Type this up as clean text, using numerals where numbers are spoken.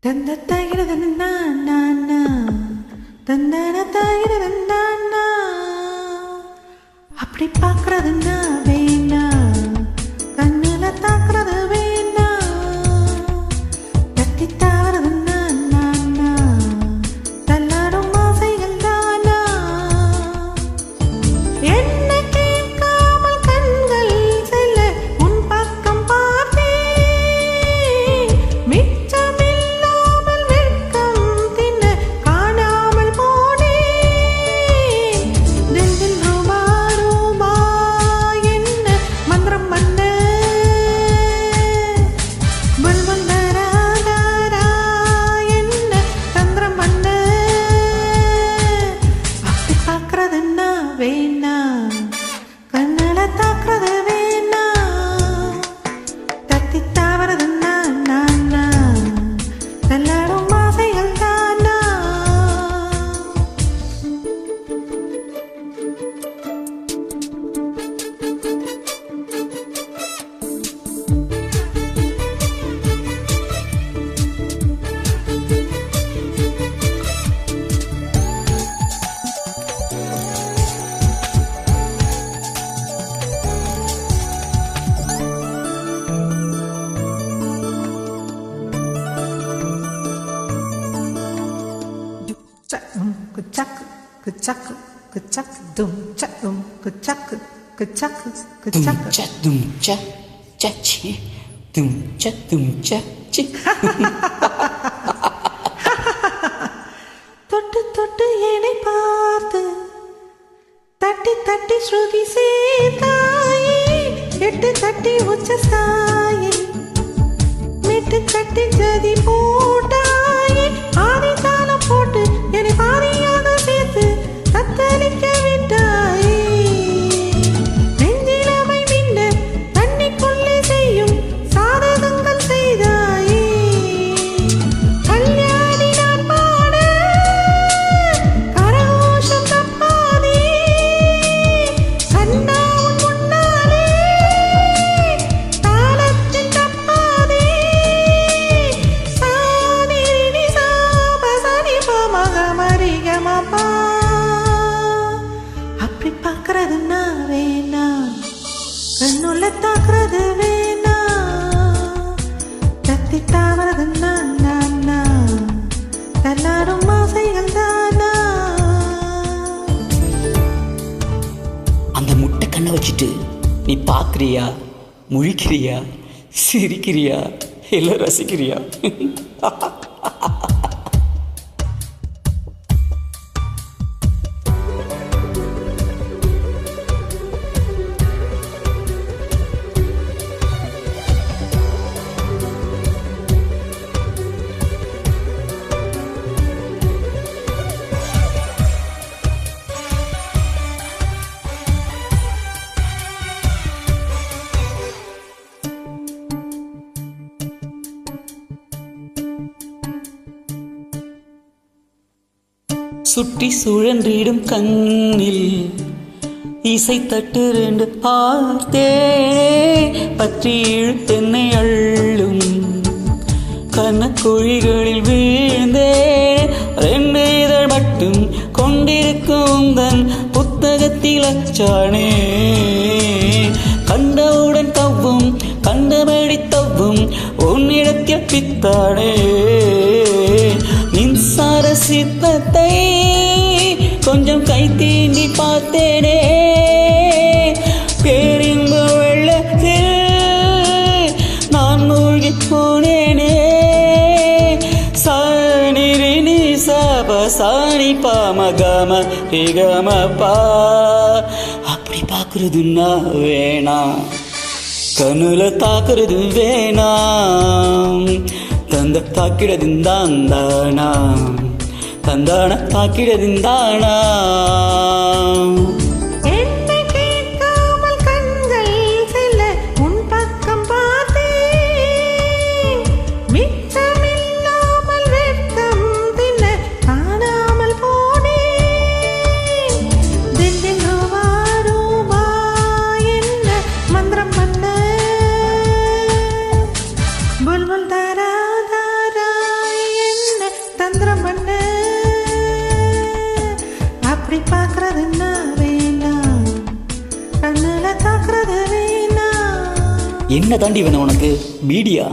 தந்த தாயிரத நானா தந்தான தாயிரத நானா அப்படி பார்க்கறதுன்னா வேணா கண்ணுல தாக்குறது வேணா தட்டி தாவறதுன்னா நானா தள்ளாடும் ஆசைகள் தானா என்ன கேட்காமல் கண்கள் செல்ல உன் பக்கம் பார்த்தேன் மிச்சம் வேணா கண்ணால தாக்குறது வேணா தத்தி தாவறதுன்னா நானா தள்ளாடும் ஆசைகள் தானா Kucak, kucak, kucak, dum, cak, kucak, kucak, kucak, dum, cak, caci, dum, caci. தொட்டு தொட்டு என்னை பார்த்து தட்டி தட்டி ஸ்ருதி சேர்த்தாயே எட்டு தட்டி உச்ச சாயே மெட்டு தட்டி ஜதி போட்டாயே ஆதி தாளம் போட்டு என்னை பாரியாக சேர்த்து தத்தளிக்க விட்டாயே நெஞ்சிலமை மின்ன தண்ணிக்குள்ளே செய்யும் சாதகங்கள் செய்தாயே கல்யாணி நான் பாட கரகோஷம் தப்பாதே கண்ணா உன் முன்னாலே தாளத்தில் தப்பாதே சாதிரி சாப சனி பமக மரிகமபா அப்படி பார்க்கறதுன்னா வேணா கண்ணுள்ள தாக்குறது வேணா தத்தி தாவறதுன்னா நானா தள்ளாடும் ஆசைகள் தானா அந்த முட்டை கண்ணை வச்சுட்டு நீ பார்க்குறியா, முழிக்கிறியா, சிரிக்கிறியா, இல்லை ரசிக்கிறியா? சுற்றி சுழன்றிடும் கண்ணில் இசை தட்டு ரெண்டு பார்த்தே பற்றி இழுத்தென்னை அள்ளும் கண்ணக்குழிகளில் வீழ்ந்தே ரெண்டு இதழ் மட்டும் கொண்டிருக்கும் தன் புத்தகத்தில் அச்சானே கண்டவுடன் தவ்வும் கண்டபடி தவ்வும் உன்னிடத்தில் பித்தானே மின்சார சிற்பத்தை கொஞ்சம் கை தீண்டி பார்த்தேனே பேரின்ப வெள்ளத்தில் நான் மூழ்கி போனேனே சாணிரினி சப சாணி பாமகம ரிகம பா அப்படி பார்க்கறதுன்னா வேணாம் கண்ணுல தாக்குறது வேணாம் தந்த தாக்கிடதிந்தானா தந்தான தாக்கிடதிந்தானா என்னை கேட்காமல் கண்கள் செல்ல உன் பக்கம் பார்த்தேன் மிச்சமில்லாமல் வெட்கம் தின்ன காணாமல் போனேன் தின் ரூபா ரூபா என்ன மந்திரம் பண்ண புல்புல் தாரா தாரா என்ன தந்திரம் பண்ண அப்படி பார்க்கறது நான் வேணாம் கண்ணுல தாக்குறது வேணாம் என்ன தாண்டி வேணும் உனக்கு பீடியா